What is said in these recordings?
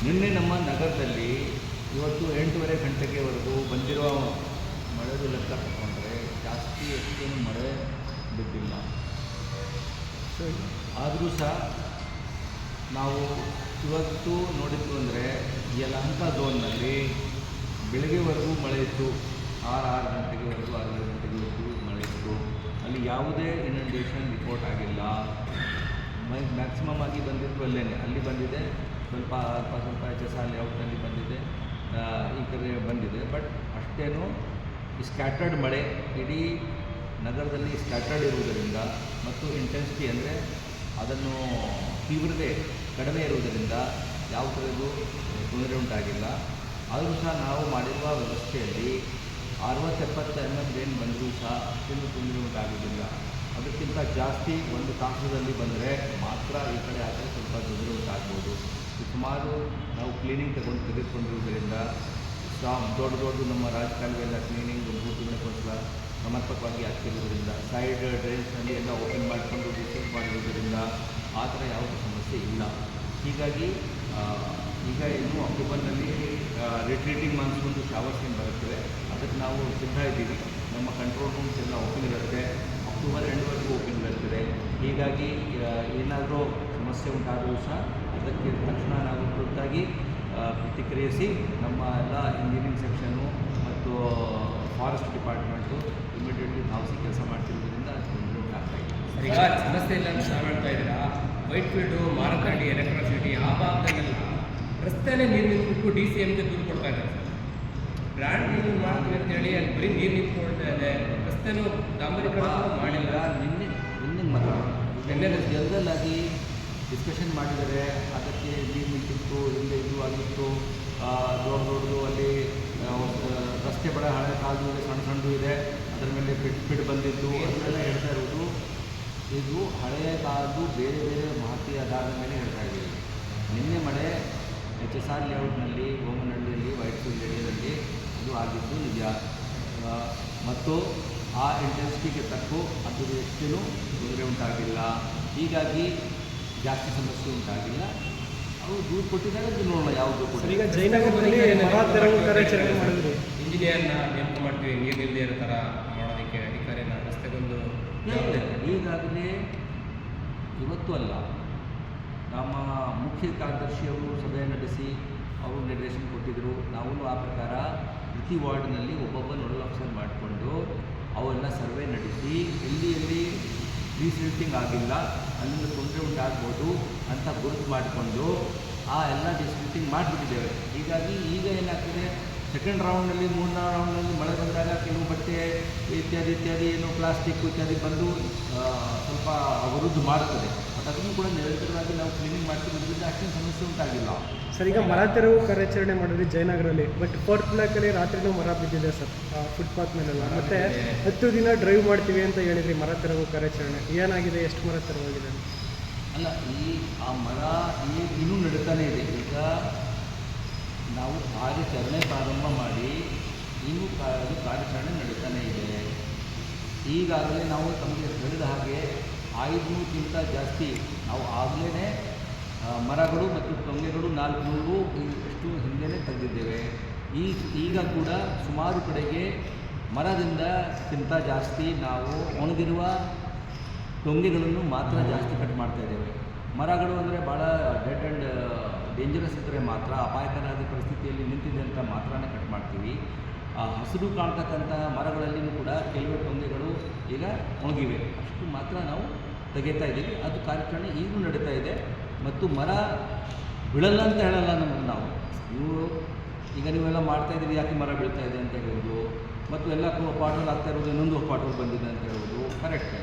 ನಿನ್ನೆ ನಮ್ಮ ನಗರದಲ್ಲಿ ಇವತ್ತು 8:30 ಗಂಟೆಗೆವರೆಗೂ ಬಂದಿರುವ ಮಳೆದು ಲೆಕ್ಕ ತಗೊಂಡ್ರೆ ಜಾಸ್ತಿ ಎಷ್ಟೇನು ಮಳೆ ಬಿದ್ದಿಲ್ಲ. ಆದರೂ ಸಹ ನಾವು ಇವತ್ತು ನೋಡಿದ್ದು ಅಂದರೆ ಯಲಹಂಕ ಝೋನ್ನಲ್ಲಿ ಬೆಳಗ್ಗೆವರೆಗೂ ಮಳೆ ಇತ್ತು. 6 ಗಂಟೆಗೆವರೆಗೂ 6 ಗಂಟೆಗೆವರೆಗೂ ಮಳೆ ಇತ್ತು. ಅಲ್ಲಿ ಯಾವುದೇ ಇನಂಡೇಷನ್ ರಿಪೋರ್ಟ್ ಆಗಿಲ್ಲ. ಮ್ಯಾಕ್ಸಿಮಮ್ ಆಗಿ ಬಂದಿದ್ದು ಅಲ್ಲಿ ಬಂದಿದೆ, ಸ್ವಲ್ಪ HSR ಲೇಔಟ್ನಲ್ಲಿ ಬಂದಿದೆ, ಈ ಕಡೆ ಬಂದಿದೆ. ಬಟ್ ಅಷ್ಟೇನು ಸ್ಕ್ಯಾಟರ್ಡ್ ಮಳೆ ಇಡೀ ನಗರದಲ್ಲಿ ಸ್ಕ್ಯಾಟರ್ಡ್ ಇರುವುದರಿಂದ ಮತ್ತು ಇಂಟೆನ್ಸಿಟಿ ಅಂದರೆ ಅದನ್ನು ತೀವ್ರತೆ ಕಡಿಮೆ ಇರುವುದರಿಂದ ಯಾವ ಥರದ್ದು ತೊಂದರೆ ಉಂಟಾಗಿಲ್ಲ. ಆದರೂ ಸಹ ನಾವು ಮಾಡಿರುವ ವ್ಯವಸ್ಥೆಯಲ್ಲಿ 60-70 mm ಏನು ಬಂದರೂ ಸಹ ಅಷ್ಟೇನು ತೊಂದರೆ ಉಂಟಾಗುವುದಿಲ್ಲ. ಅದಕ್ಕಿಂತ ಜಾಸ್ತಿ ಒಂದು ತಾಸದಲ್ಲಿ ಬಂದರೆ ಮಾತ್ರ ಈ ಕಡೆ ಆದರೆ ಸ್ವಲ್ಪ ತೊಂದರೆ ಉಂಟಾಗ್ಬೋದು. ಸುಮಾರು ನಾವು ಕ್ಲೀನಿಂಗ್ ತೆಗೆದುಕೊಂಡಿರುವುದರಿಂದ ದೊಡ್ಡ ನಮ್ಮ ರಾಜಕಾಲುವೆ ಎಲ್ಲ ಕ್ಲೀನಿಂಗ್ 3 ತಿಂಗಳಿಗೊಂದ್ಸಲ ಸಮರ್ಪಕವಾಗಿ ಆಗ್ತಿರುವುದರಿಂದ ಸೈಡ್ ಡ್ರೈನ್ಸ್ನಲ್ಲಿ ಎಲ್ಲ ಓಪನ್ ಮಾಡಿಕೊಂಡು ಡಿಸ್ಟೆನ್ಸ್ ಮಾಡಿರುವುದರಿಂದ ಆ ಥರ ಯಾವುದೇ ಸಮಸ್ಯೆ ಇಲ್ಲ. ಹೀಗಾಗಿ ಈಗ ಇನ್ನು ಅಕ್ಟೋಬರ್ನಲ್ಲಿ ರಿಟ್ರೀಟಿಂಗ್ ಮಾನ್ಸೂನ್ ಶಾವರ್ಸ್ ಏನು ಬರುತ್ತದೆ ಅದಕ್ಕೆ ನಾವು ಸಿದ್ಧ ಇದ್ದೀವಿ. ನಮ್ಮ ಕಂಟ್ರೋಲ್ ರೂಮ್ಸ್ ಎಲ್ಲ ಓಪನ್ ಇರುತ್ತೆ. ಅಕ್ಟೋಬರ್ ಎಂಡ್ವರೆಗೂ ಓಪನ್ ಇರ್ತದೆ. ಹೀಗಾಗಿ ಏನಾದರೂ ಸಮಸ್ಯೆ ಉಂಟಾದರೂ ಸಹ ಅದಕ್ಕೆ ತಕ್ಷಣ ನಾವು ತುರ್ತಾಗಿ ಪ್ರತಿಕ್ರಿಯಿಸಿ ನಮ್ಮ ಎಲ್ಲ ಇಂಜಿನಿಯರಿಂಗ್ ಸೆಕ್ಷನ್ನು ಮತ್ತು ಫಾರೆಸ್ಟ್ ಡಿಪಾರ್ಟ್ಮೆಂಟು ಇಮಿಡಿಯೇಟ್ಲಿ ಧಾವಿಸಿ ಕೆಲಸ ಮಾಡ್ತಿರೋದ್ರಿಂದ ತೊಂದರೆ ಉಂಟಾಗ್ತಾಯಿದೆ. ಈಗ ಸಮಸ್ಯೆ ಇಲ್ಲ ಅಂತ ನಾವು ಹೇಳ್ತಾ ಇದ್ದೀರಾ. ವೈಟ್ಫೀಲ್ಡು, ಮಾರಕಂಡಿ, ಎಲೆಕ್ಟ್ರಾಸಿಟಿ ಆ ಭಾಗದಾಗೆಲ್ಲ ರಸ್ತೆಯಲ್ಲೇ ನೀರು ನಿಂತ್ಬಿಟ್ಟು DCMಗೆ ದೂರು ಕೊಡ್ತಾ ಇದ್ದಾರೆ ಸರ್. ಬ್ರ್ಯಾಂಡ್ ನೀರು ಮಾಡ್ತೀವಿ ಅಂತೇಳಿ ಅಲ್ಲಿ ಬರೀ ನೀರು ನಿಂತ್ಕೊಳ್ತಾ ಇದೆ. ರಸ್ತೆನೂ ಡಾಂಬರೀಕರಣ ಮಾಡಿಲ್ಲ. ನಿನ್ನೆ ಮಾತಾಡೋಣ ಜನರಲ್ಲಾಗಿ ಡಿಸ್ಕಷನ್ ಮಾಡಿದರೆ ಅದಕ್ಕೆ ನೀರು ನಿಂತಿತ್ತು, ಹಿಂದೆ ಇದು ಆಗಿತ್ತು, ದೊಡ್ಡದು ಅಲ್ಲಿ ರಸ್ತೆ ಬಡ ಹಳೆ ಕಾಲದ ಇದೆ, ಸಣ್ಣ ಇದೆ, ಅದರ ಮೇಲೆ ಬಿಟ್ಟು ಬಂದಿದ್ದು ಅದನ್ನೆಲ್ಲ ಹೇಳ್ತಾ ಇರೋದು. ಇದು ಹಳೆಯ ಕಾಲದ್ದು ಬೇರೆ ಮಾಹಿತಿ ಆಧಾರದ ಮೇಲೆ ಹೇಳ್ತಾ ಇದ್ದೀವಿ. ನಿನ್ನೆ ಮಳೆ HSR ಲೇಔಟ್ನಲ್ಲಿ, ಗೋಮನಹಳ್ಳಿಯಲ್ಲಿ, ವೈಟ್ಫೀಲ್ಡ್ ಏರಿಯಾದಲ್ಲಿ ಇದು ಆಗಿದ್ದು ನಿಜ. ಮತ್ತು ಆ ಇಂಟೆನ್ಸಿಟಿಗೆ ತಕ್ಕ ಅದು ಹೆಚ್ಚು ತೊಂದರೆ ಉಂಟಾಗಿಲ್ಲ. ಹೀಗಾಗಿ ಜಾಸ್ತಿ ಸಮಸ್ಯೆ ಉಂಟಾಗಿಲ್ಲ. ಅವರು ದೂರು ಕೊಟ್ಟಿದ್ದಾರೆ, ಅದು ನೋಡೋಣ ಯಾವುದು ಕೂಡ. ಈಗ ಜಯನಗರದಲ್ಲಿ ಕಾರ್ಯಾಚರಣೆ ಮಾಡಿದ್ರು. ಇಂಜಿನಿಯರ್ನ ನೇಮಕ ಮಾಡ್ತೀವಿ ನೀರು ಇಲ್ಲದೆ ಇರೋ ಥರ ಮಾಡೋದಕ್ಕೆ ಅಧಿಕಾರಿನ ರಸ್ತೆಗೊಂದು ಈಗಾಗಲೇ ಇವತ್ತು ಅಲ್ಲ, ನಮ್ಮ ಮುಖ್ಯ ಕಾರ್ಯದರ್ಶಿಯವರು ಸಭೆ ನಡೆಸಿ ಅವರು ನಿರ್ದೇಶನ ಕೊಟ್ಟಿದ್ದರು. ನಾವು ಆ ಪ್ರಕಾರ ಪ್ರತಿ ವಾರ್ಡ್ನಲ್ಲಿ ಒಬ್ಬೊಬ್ಬ ನೋಡಲ್ ಆಫೀಸರ್ ಮಾಡಿಕೊಂಡು ಅವೆಲ್ಲ ಸರ್ವೆ ನಡೆಸಿ ಎಲ್ಲಿ ರೀಸಿಲ್ಟಿಂಗ್ ಆಗಿಲ್ಲ, ಅಲ್ಲಿಂದ ತೊಂದರೆ ಉಂಟಾಗ್ಬೋದು ಅಂತ ಗುರುತು ಮಾಡಿಕೊಂಡು ಆ ಎಲ್ಲ ಡಿಸ್ಟ್ರಿಕ್ಟಿಂಗ್ ಮಾಡಿಬಿಟ್ಟಿದ್ದೇವೆ. ಹೀಗಾಗಿ ಈಗ ಏನಾಗ್ತದೆ, ಸೆಕೆಂಡ್ ರೌಂಡ್ನಲ್ಲಿ 3ನೇ ರೌಂಡ್ನಲ್ಲಿ ಮಳೆ ಬಂದಾಗ ಕೆಲವು ಬಟ್ಟೆ ಇತ್ಯಾದಿ ಏನು ಪ್ಲಾಸ್ಟಿಕ್ ಇತ್ಯಾದಿ ಬಂದು ಸ್ವಲ್ಪ ಅವರುದ್ದು ಮಾಡ್ತದೆ. ಬಟ್ ಅದನ್ನು ಕೂಡ ನಿರಂತರವಾಗಿ ನಾವು ಕ್ಲೀನಿಂಗ್ ಮಾಡ್ತಿರೋದ್ರಿಂದ ಅಷ್ಟೇನು ಸಮಸ್ಯೆ ಉಂಟಾಗಿಲ್ಲ. ಸರ್, ಈಗ ಮರ ತೆರವು ಕಾರ್ಯಾಚರಣೆ ಮಾಡಿದ್ವಿ ಜಯನಗರಲ್ಲಿ. ಬಟ್ ಫೋರ್ತ್ ಬ್ಲಾಕಲ್ಲಿ ರಾತ್ರಿನೂ ಮರ ಬಿದ್ದಿದೆ ಸರ್, ಫುಟ್ಪಾತ್ ಮೇಲೆಲ್ಲ. ಮತ್ತು 10 ದಿನ ಡ್ರೈವ್ ಮಾಡ್ತೀವಿ ಅಂತ ಹೇಳಿದ್ರಿ ಮರ ತೆರವು ಕಾರ್ಯಾಚರಣೆ. ಏನಾಗಿದೆ, ಎಷ್ಟು ಮರ ತೆರವಾಗಿದೆ? ಅಲ್ಲ, ಆ ಮರ ಇನ್ನೂ ನಡೀತಾನೆ ಇದೆ. ಈಗ ನಾವು ಕಾರ್ಯಾಚರಣೆ ಪ್ರಾರಂಭ ಮಾಡಿ ಇನ್ನೂ ಕಾರ್ಯಾಚರಣೆ ನಡೀತಾನೆ ಇದೆ. ಈಗಾಗಲೇ ನಾವು ತಮಗೆ ಹೇಳಿದ ಹಾಗೆ 500ಕ್ಕಿಂತ ಜಾಸ್ತಿ ನಾವು ಆಗಲೇ ಮರಗಳು ಮತ್ತು ಟೊಂಗೆಗಳು 400 ಎಷ್ಟು ಹಿಂದೆಯೇ ತೆಗೆದಿದ್ದೇವೆ. ಈಗ ಕೂಡ ಸುಮಾರು ಕಡೆಗೆ ಮರದಿಂದಕ್ಕಿಂತ ಜಾಸ್ತಿ ನಾವು ಒಣಗಿರುವ ಟೊಂಗೆಗಳನ್ನು ಮಾತ್ರ ಜಾಸ್ತಿ ಕಟ್ ಮಾಡ್ತಾ ಇದ್ದೇವೆ. ಮರಗಳು ಅಂದರೆ ಭಾಳ ಡೆಡ್ ಆ್ಯಂಡ್ ಡೇಂಜರಸ್ ಇದ್ದರೆ ಮಾತ್ರ, ಅಪಾಯಕರಾದ ಪರಿಸ್ಥಿತಿಯಲ್ಲಿ ನಿಂತಿದೆ ಅಂತ ಮಾತ್ರನೇ ಕಟ್ ಮಾಡ್ತೀವಿ. ಹಸಿರು ಕಾಣ್ತಕ್ಕಂಥ ಮರಗಳಲ್ಲಿಯೂ ಕೂಡ ಕೆಲವು ಟೊಂಗೆಗಳು ಈಗ ಒಣಗಿವೆ, ಅಷ್ಟು ಮಾತ್ರ ನಾವು ತೆಗಿತಾ ಇದ್ದೀವಿ. ಅದು ಕಾರ್ಯಾಚರಣೆ ಈಗಲೂ ನಡೀತಾ ಇದೆ. ಮತ್ತು ಮರ ಬೀಳಲ್ಲ ಅಂತ ಹೇಳಲ್ಲ ನಾವು. ನೀವೆಲ್ಲ ಮಾಡ್ತಾಯಿದ್ದೀರಿ, ಯಾಕೆ ಮರ ಬೀಳ್ತಾ ಇದೆ ಅಂತ ಹೇಳೋದು, ಮತ್ತು ಎಲ್ಲ ಪಾಟೋಲ್ ಆಗ್ತಾ ಇರೋದು ಇನ್ನೊಂದು ಪಾಟೋಲ್ ಬಂದಿದೆ ಅಂತ ಹೇಳೋದು ಕರೆಕ್ಟ್.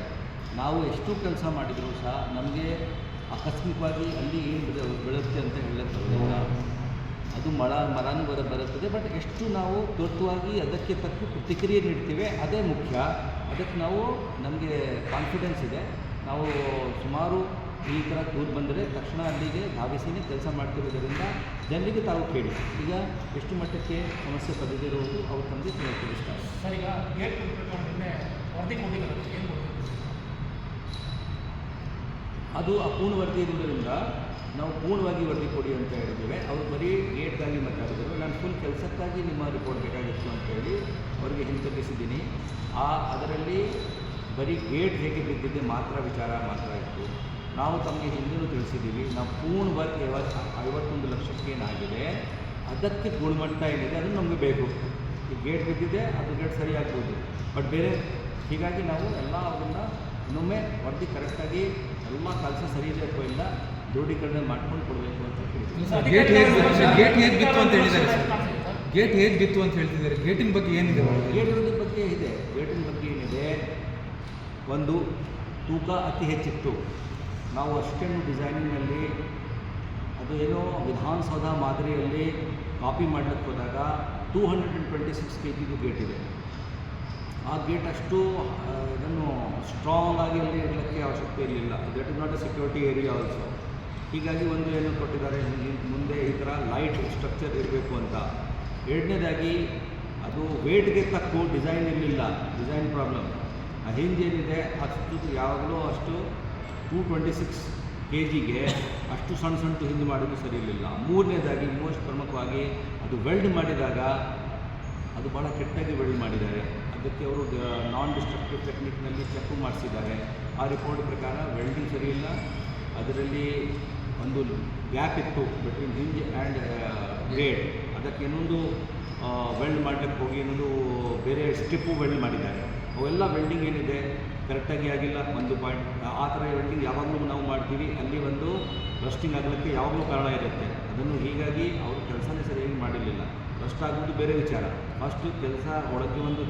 ನಾವು ಎಷ್ಟು ಕೆಲಸ ಮಾಡಿದರೂ ಸಹ ನಮಗೆ ಆಕಸ್ಮಿಕವಾಗಿ ಅಲ್ಲಿ ಏನು ಬೀಳುತ್ತೆ ಅಂತ ಹೇಳೋಕ್ಕಾಗಲ್ಲ. ಅದು ಮರನೂ ಬರುತ್ತದೆ. ಬಟ್ ಎಷ್ಟು ನಾವು ತ್ವರಿತವಾಗಿ ಅದಕ್ಕೆ ತಕ್ಕ ಪ್ರತಿಕ್ರಿಯೆ ನೀಡ್ತೀವಿ ಅದೇ ಮುಖ್ಯ. ಅದಕ್ಕೆ ನಮಗೆ ಕಾನ್ಫಿಡೆನ್ಸ್ ಇದೆ. ನಾವು ಸುಮಾರು ಈ ಥರ ದೂರ ಬಂದರೆ ತಕ್ಷಣ ಅಲ್ಲಿಗೆ ಧಾವಿಸಿನೇ ಕೆಲಸ ಮಾಡ್ತಿರೋದರಿಂದ ಜನರಿಗೆ ತಾವು ಕೇಳಿ ಈಗ ಎಷ್ಟು ಮಟ್ಟಕ್ಕೆ ಸಮಸ್ಯೆ ಪಡೆದಿರುವುದು ಅವ್ರು ತಂದು ತಿಳಿಸ್ತಾರೆ. ಸರ್, ಈಗ ಗೇಟ್ ವರದಿ ಕೊಟ್ಟಿದ್ದಾರೆ, ಏನು ಅದು ಅಪೂರ್ಣ ವರದಿ ಇರುವುದರಿಂದ ನಾವು ಪೂರ್ಣವಾಗಿ ವರದಿ ಕೊಡಿ ಅಂತ ಹೇಳಿದ್ದೇವೆ. ಅವರು ಬರೀ ಆ್ಯಕ್ಚುಲಿ ಕೆಲಸಕ್ಕಾಗಿ ನಿಮ್ಮ ರಿಪೋರ್ಟ್ ಬೇಕಾಗಿತ್ತು ಅಂತೇಳಿ ಅವರಿಗೆ ಹಿಂತಿರುಗಿಸಿದ್ದೀನಿ. ಅದರಲ್ಲಿ ಬರೀ ಗೇಟ್ ಹೇಗೆ ಬಿದ್ದಿದೆ ಮಾತ್ರ ವಿಚಾರ ಮಾತ್ರ ಇತ್ತು. ನಾವು ತಮಗೆ ಹಿಂದೆಯೂ ತಿಳಿಸಿದ್ದೀವಿ, ನಾವು ಪೂರ್ಣ ವರ್ಕ್ 51 ಲಕ್ಷಕ್ಕೇನಾಗಿದೆ ಅದಕ್ಕೆ ಗುಣಮಟ್ಟ ಏನಿದೆ ಅದು ನಮಗೆ ಬೇಕು. ಈ ಗೇಟ್ ಬಿದ್ದಿದೆ, ಅದು ಗೇಟ್ ಸರಿಯಾಗ್ಬೋದು, ಬಟ್ ಬೇರೆ ಹೀಗಾಗಿ ನಾವು ಎಲ್ಲ ಅದನ್ನು ಇನ್ನೊಮ್ಮೆ ವರದಿ ಕರೆಕ್ಟಾಗಿ ಎಲ್ಲ ಕೆಲಸ ಸರಿ ಇದೆ ಅಥವಾ ಇಲ್ಲ ದೃಢೀಕರಣ ಮಾಡ್ಕೊಂಡು ಕೊಡಬೇಕು ಅಂತ ಕೇಳ್ತೀವಿ. ಗೇಟ್ ಹೇಗೆ ಬಿತ್ತು ಅಂತ ಹೇಳಿದ್ದಾರೆ ಸರ್. ಗೇಟ್ ಹೇಗೆ ಬಿತ್ತು ಅಂತ ಹೇಳ್ತಿದ್ದಾರೆ. ಗೇಟಿನ ಬಗ್ಗೆ ಏನಿದೆ? ಗೇಟಿನ ಬಗ್ಗೆ ಇದೆ. ಗೇಟಿನ ಬಗ್ಗೆ ಏನಿದೆ, ಒಂದು ತೂಕ ಅತಿ ಹೆಚ್ಚಿತ್ತು. ನಾವು ಅಷ್ಟೇನು ಡಿಸೈನಿಂಗ್ನಲ್ಲಿ ಅದು ಏನೋ ವಿಧಾನಸೌಧ ಮಾದರಿಯಲ್ಲಿ ಕಾಪಿ ಮಾಡಲಿಕ್ಕೆ ಹೋದಾಗ 226 kg ಗೇಟ್ ಇದೆ. ಆ ಗೇಟ್ ಅಷ್ಟು ಇದನ್ನು ಸ್ಟ್ರಾಂಗ್ ಆಗಿ ಅಲ್ಲಿ ಇಡಲಿಕ್ಕೆ ಅವಶ್ಯಕತೆ ಇರಲಿಲ್ಲ. That is not A security area also. ಹೀಗಾಗಿ ಒಂದು ಏನು ಕೊಟ್ಟಿದ್ದಾರೆ, ಮುಂದೆ ಈ ಥರ ಲೈಟ್ ಸ್ಟ್ರಕ್ಚರ್ ಇರಬೇಕು ಅಂತ. ಎರಡನೇದಾಗಿ ಅದು ವೇಟ್ಗೆ ತಕ್ಕ ಡಿಸೈನ್ ಇರಲಿಲ್ಲ, ಡಿಸೈನ್ ಪ್ರಾಬ್ಲಮ್. ಆ ಹಿಂಜ್ ಏನಿದೆ ಅಷ್ಟು ಯಾವಾಗಲೂ ಅಷ್ಟು 226 kgಗೆ ಅಷ್ಟು ಸಣ್ಣ ಸಣ್ಣ ಹಿಂಜ್ ಮಾಡೋದು ಸರಿ ಇರಲಿಲ್ಲ. ಮೂರನೇದಾಗಿ ಮೋಸ್ಟ್ ಪ್ರಮುಖವಾಗಿ ಅದು ವೆಲ್ಡ್ ಮಾಡಿದಾಗ ಅದು ಭಾಳ ಕೆಟ್ಟಾಗಿ ವೆಲ್ಡ್ ಮಾಡಿದ್ದಾರೆ. ಅದಕ್ಕೆ ಅವರು ನಾನ್ ಡಿಸ್ಟ್ರಕ್ಟಿವ್ ಟೆಕ್ನಿಕ್ನಲ್ಲಿ ಚೆಕ್ ಮಾಡಿಸಿದ್ದಾರೆ. ಆ ರಿಪೋರ್ಟ್ ಪ್ರಕಾರ ವೆಲ್ಡಿಂಗ್ ಸರಿ ಇಲ್ಲ. ಅದರಲ್ಲಿ ಒಂದು ಗ್ಯಾಪ್ ಇತ್ತು ಬಿಟ್ವೀನ್ ಹಿಂಜ್ ಆ್ಯಂಡ್ ಗೇಟ್. ಅದಕ್ಕೆ ಇನ್ನೊಂದು ವೆಲ್ಡ್ ಮಾಡಲಿಕ್ಕೆ ಹೋಗಿ ಇನ್ನೊಂದು ಬೇರೆ ಸ್ಟ್ರಿಪ್ಪು ವೆಲ್ಡ್ ಮಾಡಿದ್ದಾರೆ. ಅವೆಲ್ಲ ವೆಲ್ಡಿಂಗ್ ಏನಿದೆ ಕರೆಕ್ಟಾಗಿ ಆಗಿಲ್ಲ. ಒಂದು ಪಾಯಿಂಟ್ ಆ ಥರ ವೆಲ್ಡಿಂಗ್ ಯಾವಾಗಲೂ ನಾವು ಮಾಡ್ತೀವಿ, ಅಲ್ಲಿ ಒಂದು ರಸ್ಟಿಂಗ್ ಆಗಲಿಕ್ಕೆ ಯಾವಾಗಲೂ ಕಾರಣ ಇರುತ್ತೆ. ಅದನ್ನು ಹೀಗಾಗಿ ಅವರು ಕೆಲಸನೇ ಸರಿಯಾಗಿ ಮಾಡಿರಲಿಲ್ಲ. ರಸ್ಟ್ ಆಗೋದು ಬೇರೆ ವಿಚಾರ. ಫಸ್ಟು ಕೆಲಸ ಒಳಗೆ ಒಂದು